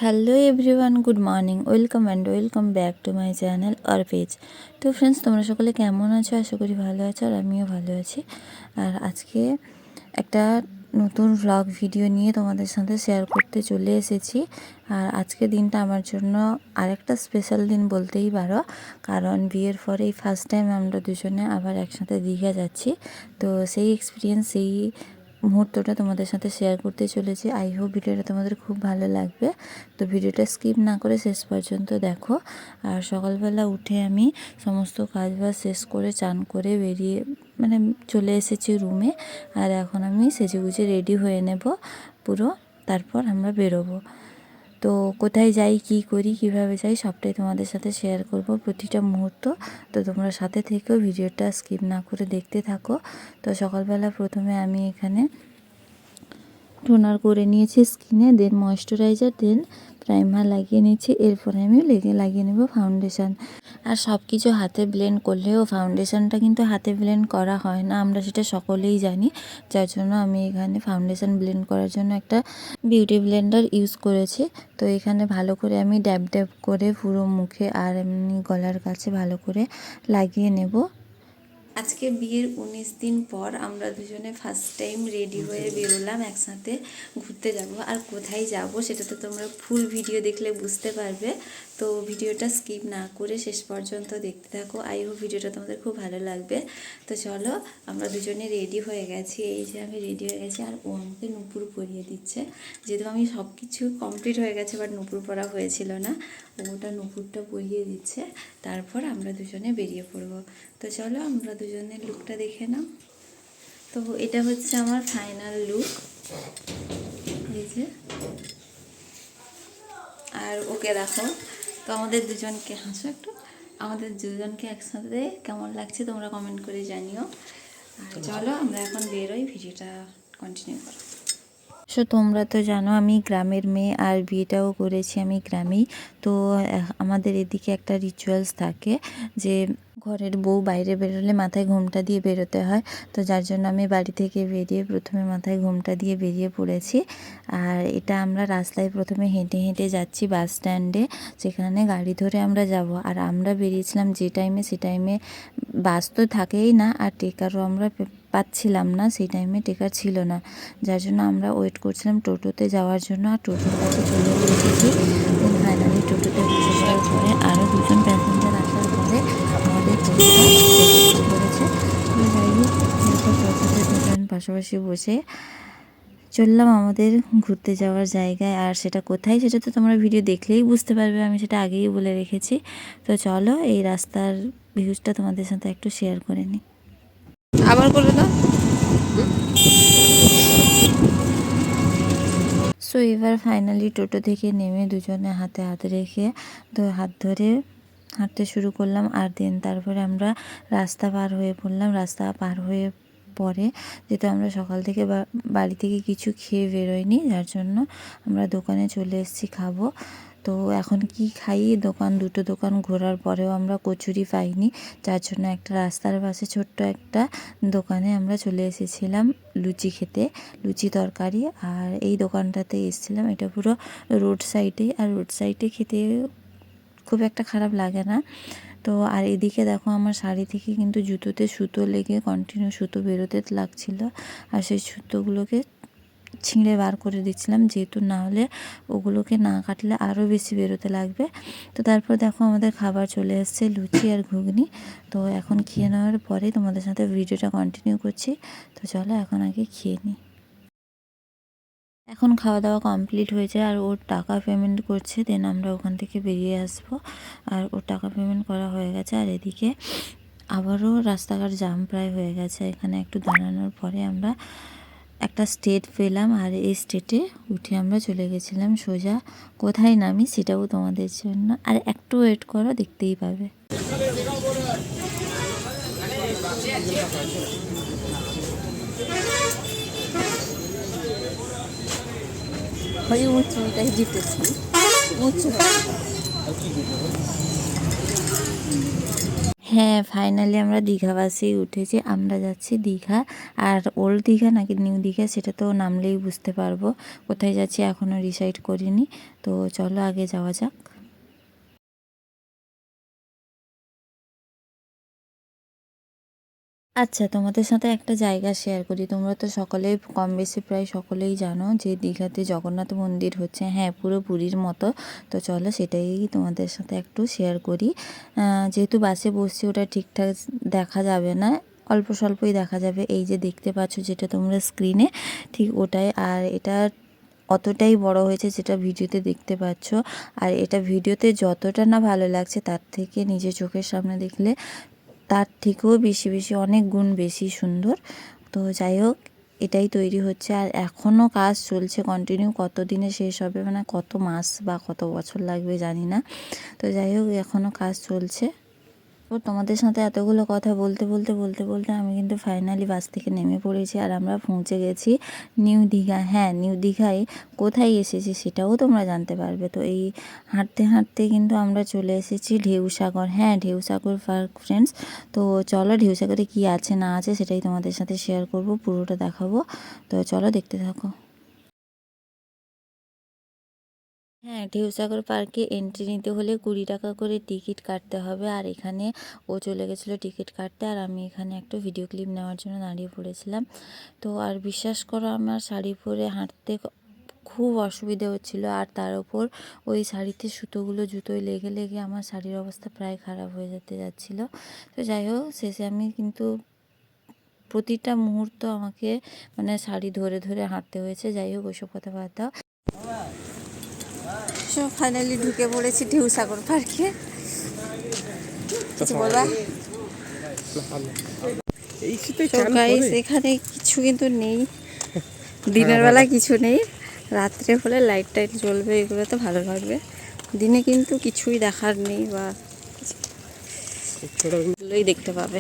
Hello everyone, good morning, welcome back to my channel or page. তো friends, তোমরা সকলে কেমন আছো? আশা করি ভালো আছো, আর আমিও ভালো আছি। আর আজকে একটা নতুন ভ্লগ ভিডিও নিয়ে তোমাদের সাথে শেয়ার করতে চলে এসেছি। আর আজকের দিনটা আমার জন্য আরেকটা স্পেশাল দিন বলতেই পারো, কারণ বিয়ের পরে এই ফার্স্ট টাইম আমরা দুজনে আবার একসাথে দীঘা যাচ্ছি। তো সেই এক্সপিরিয়েন্স, সেই মুহূর্তটা তোমাদের সাথে শেয়ার করতে চলেছি। আই হোপ ভিডিওটা তোমাদের খুব ভালো লাগবে। তো ভিডিওটা স্কিপ না করে শেষ পর্যন্ত দেখো। আর সকালবেলা উঠে আমি সমস্ত কাজবাজ শেষ করে চান করে বেরিয়ে চলে এসেছি রুমে। আর এখন আমি সেজেগুজে রেডি হয়ে নেব পুরো, তারপর আমরা বেরোবো। তো কোথায় যাই, কি করি, কিভাবে যাই, সবটাই তোমাদের সাথে শেয়ার করব, প্রতিটা মুহূর্ত। তো তোমরা সাথে থেকেও ভিডিওটা স্কিপ না করে দেখতে থাকো। তো সকালবেলা প্রথমে আমি এখানে টোনার করে নিয়েছি স্কিনে, দেন ময়েশ্চারাইজার, দেন প্রাইমার লাগিয়ে নিচ্ছি। এরপরে আমি লাগিয়ে নেব ফাউন্ডেশান। আর সব কিছু হাতে ব্লেন্ড করলেও ফাউন্ডেশানটা কিন্তু হাতে ব্লেন্ড করা হয় না, আমরা সেটা সকলেই জানি। যার জন্য আমি এখানে ফাউন্ডেশান ব্লেন্ড করার জন্য একটা বিউটি ব্লেন্ডার ইউজ করেছি। তো এখানে ভালো করে আমি ড্যাব ড্যাব করে পুরো মুখে আর এমনি গলার কাছে ভালো করে লাগিয়ে নেব। আজকে বিয়ের 19 দিন পর আমরা দুজনে ফার্স্ট টাইম রেডি হয়ে বেরোলাম একসাথে ঘুরতে যাব। আর কোথায় যাব সেটা তো তোমরা ফুল ভিডিও দেখলে বুঝতে পারবে। তো ভিডিওটা স্কিপ না করে শেষ পর্যন্ত দেখতে থাকো। আই হোপ ভিডিওটা তোমাদের খুব ভালো লাগবে। তো চলো, আমরা দুজনে রেডি হয়ে গেছি। এই যে আমি রেডি হয়ে গেছি, আর ও আমাকে নুপুর পরিয়ে দিচ্ছে। যেহেতু আমি সব কিছু কমপ্লিট হয়ে গেছে, বাট নুপুর পরা হয়েছিল না, ওটা নুপুরটা পরিয়ে দিচ্ছে। তারপর আমরা দুজনে বেরিয়ে পড়বো। তো চলো, আমরা দুজনের লুকটা দেখে নাও। তো এটা হচ্ছে আমার ফাইনাল লুক, এই যে। আর ওকে দেখো। তো আমাদের দুজনকে, হাসো একটু, আমাদের দুজনকে একসাথে কেমন লাগছে তোমরা কমেন্ট করে জানিও। আর চলো আমরা এখন বেরোই, ভিডিওটা কন্টিনিউ করো। সো তোমরা তো জানো আমি গ্রামের মেয়ে, আর বিয়েটাও করেছি আমি গ্রামেই। তো আমাদের এদিকে একটা রিচুয়ালস থাকে যে ঘরের বউ বাইরে বেরোলে মাথায় ঘোমটা দিয়ে বেরোতে হয়। তো যার জন্য আমি বাড়ি থেকে বেরিয়ে প্রথমে মাথায় ঘোমটা দিয়ে বেরিয়ে পড়েছি। আর এটা আমরা রাস্তায় প্রথমে হেঁটে হেঁটে যাচ্ছি বাস স্ট্যান্ডে, যেখানে গাড়ি ধরে আমরা যাব। আর আমরা বেরিয়েছিলাম যে টাইমে, সে টাইমে বাস তো থাকেই না, আর টেকারও আমরা পাচ্ছিলাম না, সেই টাইমে টেকার ছিল না। যার জন্য আমরা ওয়েট করছিলাম টোটোতে যাওয়ার জন্য। আর টোটোর কাছে চলে এসেছি। দেন ফাইনালি টোটোতে বসে পড়ার পরে আরও দুজন প্যাসেঞ্জার আসার পরে আমাদের টোটোটা ছেড়ে পড়েছে। তো যাই হোক, এরপর টোটোতে দুজন পাশাপাশি বসে চললাম আমাদের ঘুরতে যাওয়ার জায়গায়। আর সেটা কোথায়, সেটা তো তোমরা ভিডিও দেখলেই বুঝতে পারবে, আমি সেটা আগেই বলে রেখেছি। তো চলো, এই রাস্তার ভিউজটা তোমাদের সাথে একটু শেয়ার করে নিই। আবার করে দাও। সো এবার ফাইনালি টোটো থেকে নেমে দুজনে হাতে হাত রেখে তো হাত ধরে হাঁটতে শুরু করলাম। আর দেন তারপরে আমরা রাস্তা পার হয়ে পড়লাম। রাস্তা পার হয়ে পরে যেহেতু আমরা সকাল থেকে বাড়ি থেকে কিছু খেয়ে বেরোয়নি, যার জন্য আমরা দোকানে চলে এসেছি খাবো। তো এখন কি খাই, দুটো দোকান ঘোরার পরেও আমরা কচুরি পাইনি, যার জন্য একটা রাস্তার পাশে ছোট্ট একটা দোকানে আমরা চলে এসেছিলাম লুচি খেতে, লুচি তরকারি। আর এই দোকানটাতে এসেছিলাম, এটা পুরো রোড সাইডে, আর রোড সাইডে খেতে খুব একটা খারাপ লাগে না। তো আর এদিকে দেখো, আমার শাড়ি থেকে কিন্তু জুতোতে সুতো লেগে কন্টিনিউ সুতো বেরোতে লাগছিল। আর সেই সুতোগুলোকে ছিঁড়ে বার করে দিচ্ছিলাম, যেহেতু না হলে ওগুলোকে না কাটলে আরও বেশি বেরোতে লাগবে। তো তারপর দেখো আমাদের খাবার চলে এসছে, লুচি আর ঘুগনি। তো এখন খেয়ে নেওয়ার পরে তোমাদের সাথে ভিডিওটা কন্টিনিউ করছি। তো চলো এখন আগে খেয়ে নিই। এখন খাওয়া দাওয়া কমপ্লিট হয়েছে, আর ওর টাকা পেমেন্ট করছে, দেন আমরা ওখান থেকে বেরিয়ে আসবো। আর ওর টাকা পেমেন্ট করা হয়ে গেছে। আর এদিকে আবারও রাস্তাঘাট জাম প্রায় হয়ে গেছে। এখানে একটু দাঁড়ানোর পরে আমরা একটা স্টেট পেলাম, আর এই স্টেটে উঠে আমরা চলে গেছিলাম সোজা। কোথায় নামি সেটাও তোমাদের জন্য, আর একটু ওয়েট করো, দেখতেই পাবে। হ্যাঁ, ফাইনালি আমরা দীঘা বাসেই উঠেছি। আমরা যাচ্ছি দীঘা। আর ওল্ড দীঘা নাকি নিউ দীঘা সেটা তো নামলেই বুঝতে পারবো। কোথায় যাচ্ছি এখনও ডিসাইড করিনি। তো চলো আগে যাওয়া যাক। আচ্ছা, তোমাদের সাথে একটা জায়গা শেয়ার করি। তোমরা তো সকলেই কম বেশি প্রায় সকলেই জানো যে দীঘাতে জগন্নাথ মন্দির হচ্ছে, হ্যাঁ, পুরো পুরীর মতো। তো চলো সেটাই তোমাদের সাথে একটু শেয়ার করি। যেহেতু বাসে বসছি ওটা ঠিকঠাক দেখা যাবে না, অল্প স্বল্পই দেখা যাবে। এই যে দেখতে পাচ্ছ যেটা তোমরা স্ক্রিনে, ঠিক ওটাই। আর এটা অতটাই বড় হয়েছে যেটা ভিডিওতে দেখতে পাচ্ছ। আর এটা ভিডিওতে যতটা না ভালো লাগছে তার থেকে নিজের চোখের সামনে দেখলে তার থেকেও বেশি বেশি অনেক গুণ বেশি সুন্দর। তো যাই হোক, এটাই তৈরি হচ্ছে আর এখনও কাজ চলছে কন্টিনিউ। কত দিনে শেষ হবে, মানে কত মাস বা কত বছর লাগবে জানি না। তো যাই হোক, এখনও কাজ চলছে। তো তোমাদের সাথে এতগুলো কথা বলতে বলতে বলতে বলতে আমি কিন্তু ফাইনালি বাস থেকে নেমে পড়েছি আর আমরা পৌঁছে গেছি নিউ দীঘা। হ্যাঁ, নিউ দীঘায় কোথায় এসেছি সেটাও তোমরা জানতে পারবে। তো এই হাঁটতে হাঁটতে কিন্তু আমরা চলে এসেছি ঢেউসাগর। হ্যাঁ, ঢেউসাগর পার্ক ফ্রেন্ডস। তো চলো ঢেউসাগরে কী আছে না আছে সেটাই তোমাদের সাথে শেয়ার করব, পুরোটা দেখাবো। তো চলো দেখতে থাকো। হ্যাঁ, ঢেউসাগর পার্কে এন্ট্রি নিতে হলে 20 টাকা করে টিকিট কাটতে হবে। আর এখানে ও চলে গেছিলো টিকিট কাটতে আর আমি এখানে একটা ভিডিও ক্লিপ নেওয়ার জন্য দাঁড়িয়ে পড়েছিলাম। তো আর বিশ্বাস করো, আমার শাড়ি পরে হাঁটতে খুব অসুবিধে হচ্ছিল। আর তার উপর ওই শাড়িতে সুতোগুলো জুতোয় লেগে লেগে আমার শাড়ির অবস্থা প্রায় খারাপ হয়ে যেতে যাচ্ছিলো। তো যাই হোক, শেষে আমি কিন্তু প্রতিটা মুহূর্ত আমাকে মানে শাড়ি ধরে ধরে হাঁটতে হয়েছে। যাই হোক, ওইসব কথা বাদ দাও। সো ফাইনালি ঢুকে পড়েছি ঢেউসাগর পার্কে। কিছু বলবা? এখানে কিছু কিন্তু নেই, দিনের বেলা কিছু নেই। রাত্রে হলে লাইট টাইট জ্বলবে, এগুলো তো ভালো লাগবে। দিনে কিন্তু কিছুই দেখার নেই, বা এগুলোই দেখতে পাবে।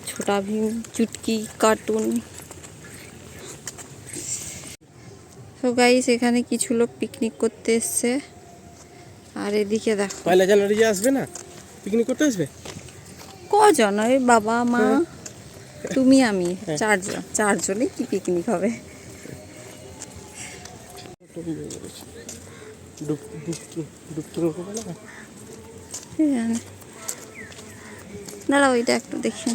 ছোটা ভীম, চুটকি, কার্টুন। তো গাইস, এখানে কিছু লোক পিকনিক করতে এসছে। আর এদিকে দেখো, 1 জানুয়ারি আসবে না, পিকনিক করতে আসবে কজন? ওই বাবা মা তুমি আমি, চারজনই কি পিকনিক হবে? দাঁড়াও, ওইটা একটু দেখি।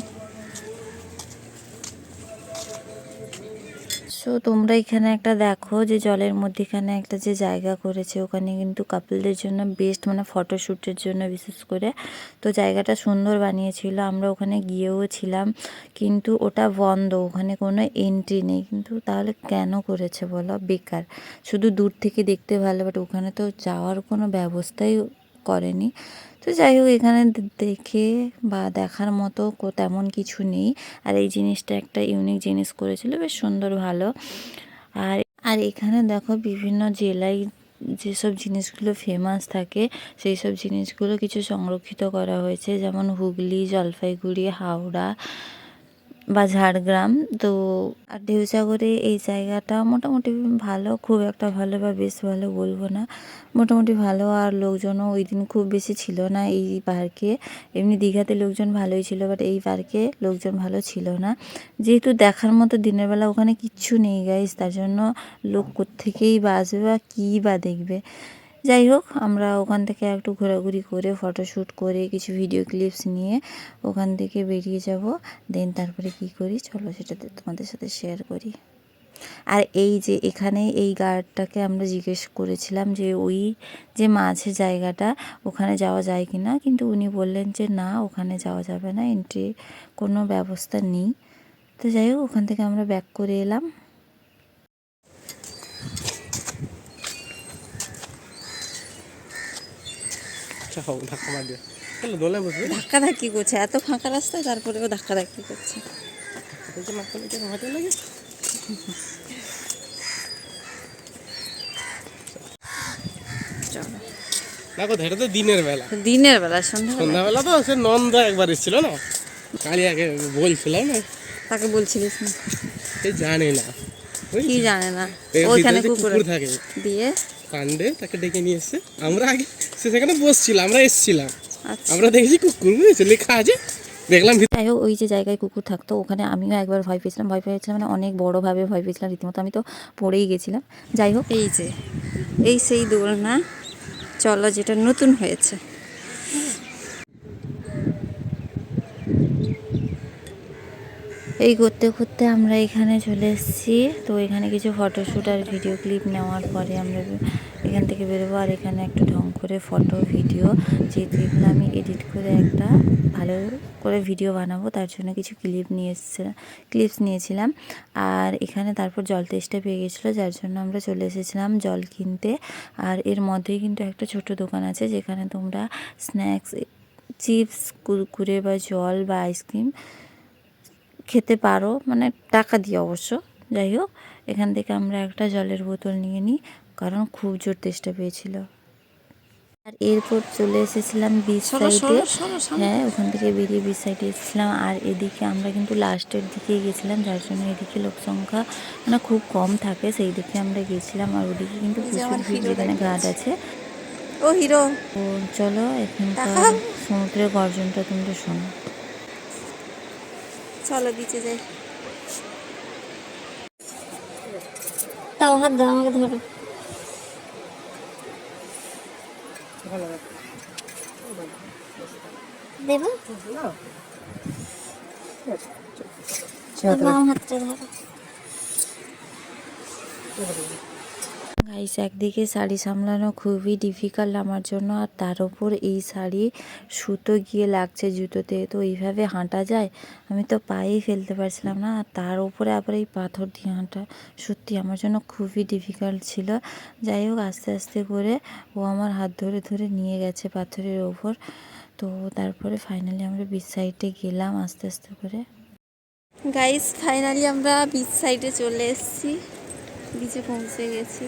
সো তোমরা এখানে একটা দেখো যে জলের মধ্যেখানে একটা যে জায়গা করেছে, ওখানে কিন্তু কাপলদের জন্য বেস্ট, মানে ফটোশ্যুটের জন্য বিশেষ করে। তো জায়গাটা সুন্দর বানিয়েছিল, আমরা ওখানে গিয়েও ছিলাম, কিন্তু ওটা বন্ধ, ওখানে কোনো এন্ট্রি নেই। কিন্তু তাহলে কেন করেছে বলো? বেকার। শুধু দূর থেকে দেখতে ভালো, বাট ওখানে তো যাওয়ার কোনো ব্যবস্থাই করেনি। তো যাই হোক, এখানে দেখে বা দেখার মতো তেমন কিছু নেই। আর এই জিনিসটা একটা ইউনিক জিনিস করেছিল, বেশ সুন্দর, ভালো। আর আর এখানে দেখো বিভিন্ন জেলায় যেসব জিনিসগুলো ফেমাস থাকে সেই সব জিনিসগুলো কিছু সংরক্ষিত করা হয়েছে, যেমন হুগলি, জলপাইগুড়ি, হাওড়া বা ঝাড়গ্রাম। তো আর ঢেউসাগরে এই জায়গাটা মোটামুটি ভালো, খুব একটা ভালো বা বেশ ভালো বলবো না, মোটামুটি ভালো। আর লোকজনও ওই দিন খুব বেশি ছিল না এই পার্কে। এমনি দীঘাতে লোকজন ভালোই ছিল, বাট এই পার্কে লোকজন ভালো ছিল না। যেহেতু দেখার মতো দিনের বেলা ওখানে কিচ্ছু নেই গাইস, তার জন্য লোক কোত্থেকেই বা আসবে বা কী বা দেখবে। যাই হোক, আমরা ওখান থেকে একটু ঘোরাঘুরি করে ফটোশ্যুট করে কিছু ভিডিও ক্লিপস নিয়ে ওখান থেকে বেরিয়ে যাব। দেন তারপরে কি করি চলো সেটা তোমাদের সাথে শেয়ার করি। আর এই যে এখানে এই গার্ডটাকে আমরা জিজ্ঞেস করেছিলাম যে ওই যে মাঝের জায়গাটা ওখানে যাওয়া যায় কি না, কিন্তু উনি বললেন যে না, ওখানে যাওয়া যাবে না, এন্ট্রি কোনো ব্যবস্থা নেই। তো যাই হোক, ওখান থেকে আমরা ব্যাক করে এলাম। ধাক্কাধাক্কি করছে, এত ফাঁকা রাস্তায় তারপরেও ধাক্কাধাক্কি করছে। দেখো, এটা তো দিনের বেলা, সন্ধ্যাবেলা তো সে নন্দা একবার এসেছিল না, কালিয়াকে বলছিলাম না, তাকে বলছিলিস না? সে জানে না, কি জানে না, ওইখানে কুকুর থাকে দিয়ে কাণ্ডে তাকে ডেকে নিয়ে এসছে। আমরা আগে সেখানে বসছিলাম, আমরা এসছিলাম, আচ্ছা আমরা দেখেছি কুকুর বুঝেছে লেখা আছে, দেখলাম যাই হোক, ওই যে জায়গায় কুকুর থাকতো ওখানে আমিও একবার ভয় পেয়েছিলাম, মানে অনেক বড়োভাবে ভয় পেয়েছিলাম রীতিমতো, আমি তো পড়েই গেছিলাম। যাই হোক, এই যে এই সেই দোলনা চলো যেটা নতুন হয়েছে। এই করতে করতে আমরা এখানে চলে এসেছি। তো এখানে কিছু ফটোশ্যুট আর ভিডিও ক্লিপ নেওয়ার পরে আমরা এখান থেকে বেরোবো। আর এখানে একটু ঢং করে ফটো ভিডিও যেহেতু এগুলো আমি এডিট করে একটা ভালো করে ভিডিও বানাবো, তার জন্য কিছু ক্লিপস নিয়েছিলাম। আর এখানে তারপর জল তেষ্টা পেয়ে গেছিলো, যার জন্য আমরা চলে এসেছিলাম জল কিনতে। আর এর মধ্যেই কিন্তু একটা ছোট দোকান আছে যেখানে তোমরা স্ন্যাক্স, চিপস, কুরকুরে বা জল বা আইসক্রিম খেতে পারো, মানে টাকা দিয়ে অবশ্য। যাই হোক, এখান থেকে আমরা একটা জলের বোতল নিয়ে নিই, কারণ খুব জোর তেষ্টা পেয়েছিল। আর এরপর চলে এসেছিলাম বিচ সাইডে। হ্যাঁ, ওখান থেকে বেরিয়ে বিচ সাইডে এসেছিলাম। আর এদিকে আমরা কিন্তু লাস্টের দিকে গেছিলাম, যার জন্য এদিকে লোক সংখ্যা মানে খুব কম থাকে, সেই দিকে আমরা গেছিলাম। আর ওদিকে কিন্তু প্রচুর ভিড়, যেখানে গার্ড আছে। ও হিরো, তো চলো এখানকার সমুদ্রের গর্জনটা তোমরা শোনো। চলো বিচে যাই। তাও হাত দাও, আমাকে ধরো। দেবো বাম হাতটা ধরো। গাইস, একদিকে শাড়ি সামলানো খুবই ডিফিকাল্ট আমার জন্য, আর তার উপর এই শাড়ি সুতো গিয়ে লাগছে জুতোতে, তো এইভাবে হাঁটা যায়? আমি তো পায়েই ফেলতে পারছিলাম না, আর তার উপরে আবার এই পাথর দিয়ে হাঁটা সত্যি আমার জন্য খুবই ডিফিকাল্ট ছিল। যাই হোক, আস্তে আস্তে করে ও আমার হাত ধরে ধরে নিয়ে গেছে পাথরের ওপর। তো তারপরে ফাইনালি আমরা বিচ সাইডে গেলাম আস্তে আস্তে করে। গাইস, ফাইনালি আমরা বিচ সাইডে চলে এসেছি, বিচে পৌঁছে গেছি।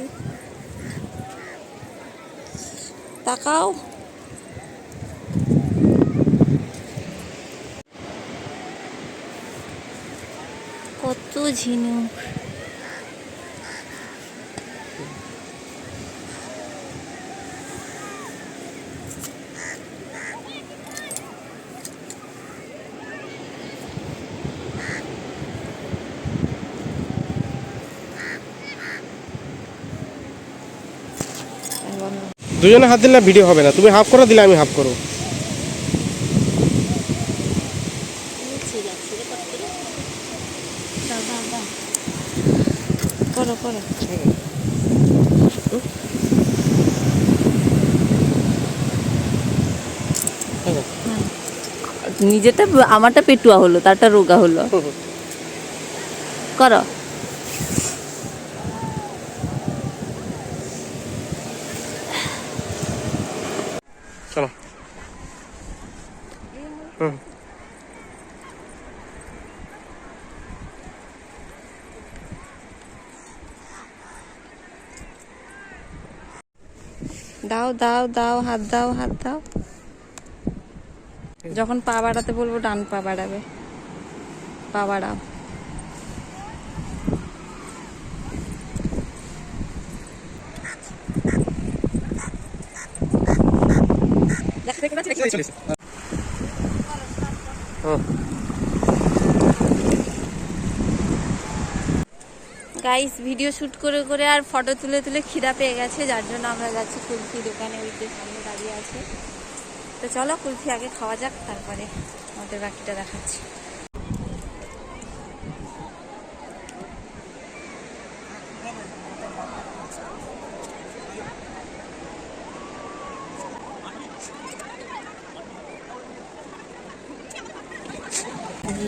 তাকাও, কত ঝিনুক। দুজনে হাত দিলে ভিডিও হবে না, তুমি হাফ করো দিলে আমি হাফ করো। করো করো। নিজেরটা আমারটা পেটুয়া হলো, তারটা রোগা হলো। করো। চলো। হুম। দাও দাও দাও, হাত দাও হাত দাও। যখন পা বাড়াতে বলবো ডান পা বাড়াবে, পা বাড়াও। গাইস, ভিডিও শ্যুট করে করে আর ফটো তুলে তুলে খিদা পেয়ে গেছে, যার জন্য আমরা যাচ্ছি কুলফি দোকানে, ওই যে সামনে দাঁড়িয়ে আছে। তো চলো কুলফি আগে খাওয়া যাক, তারপরে আমাদের বাকিটা দেখাচ্ছি।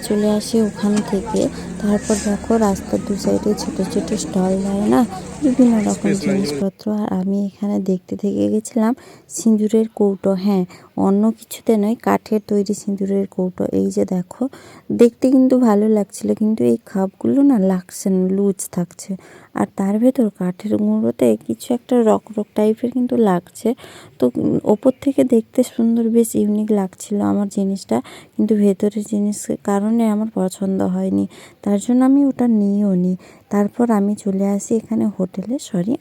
চলে আসি ওখান থেকে। তারপর দেখো রাস্তার দু সাইডে ছোট ছোট স্টল দেয় না, বিভিন্ন রকম জিনিসপত্র। আর আমি এখানে দেখতে থেকে গেছিলাম সিঁদুরের কৌটো। হ্যাঁ, অন্য কিছুতে নয়, কাঠের তৈরি সিঁদুরের কৌটো। এই যে দেখো, দেখতে কিন্তু ভালো লাগছিল, কিন্তু এই খাপগুলো না লাগছে না, লুজ থাকছে। আর তার ভেতর কাঠের গুঁড়োতে কিছু একটা রক রক টাইপের কিন্তু লাগছে। তো ওপর থেকে দেখতে সুন্দর, বেশ ইউনিক লাগছিল আমার জিনিসটা, কিন্তু ভেতরের জিনিসের কারণে আমার পছন্দ হয়নি, তার জন্য আমি ওটা নিয়েও নিই। তারপর আমি চলে আসি এখানে হোটেলে,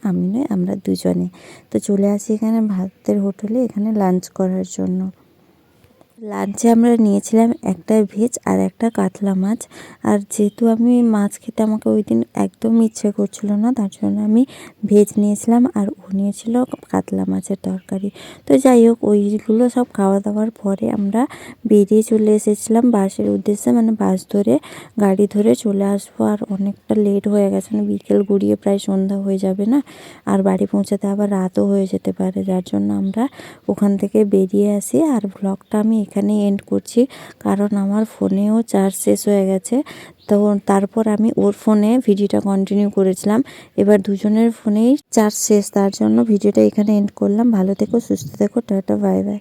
আমি নয়, আমরা দুজনে। তো চলে আসি এখানে ভাতের হোটেলে, এখানে লাঞ্চ করার জন্য। লাঞ্চে আমরা নিয়েছিলাম একটা ভেজ আর একটা কাতলা মাছ। আর যেহেতু আমি মাছ খেতে আমাকে ওই দিন একদম ইচ্ছে করছিল না, তার জন্য আমি ভেজ নিয়েছিলাম আর ও নিয়েছিল কাতলা মাছের তরকারি। তো যাই হোক, ওইগুলো সব খাওয়া দাওয়ার পরে আমরা বেরিয়ে চলে এসেছিলাম বাসের উদ্দেশ্যে, মানে বাস ধরে গাড়ি ধরে চলে আসবো। আর অনেকটা লেট হয়ে গেছে, মানে বিকেল গড়িয়ে প্রায় সন্ধ্যা হয়ে যাবে না, আর বাড়ি পৌঁছাতে আবার রাতও হয়ে যেতে পারে, যার জন্য আমরা ওখান থেকে বেরিয়ে আসি। আর ব্লগটা আমি এখানেই এন্ড করছি, কারণ আমার ফোনেও চার্জ শেষ হয়ে গেছে। তো তারপর আমি ওর ফোনে ভিডিওটা কন্টিনিউ করেছিলাম, এবার দুজনের ফোনেই চার্জ শেষ, তার জন্য ভিডিওটা এখানে এন্ড করলাম। ভালো থেকো, সুস্থ থেকো, টাটা, বাই বাই।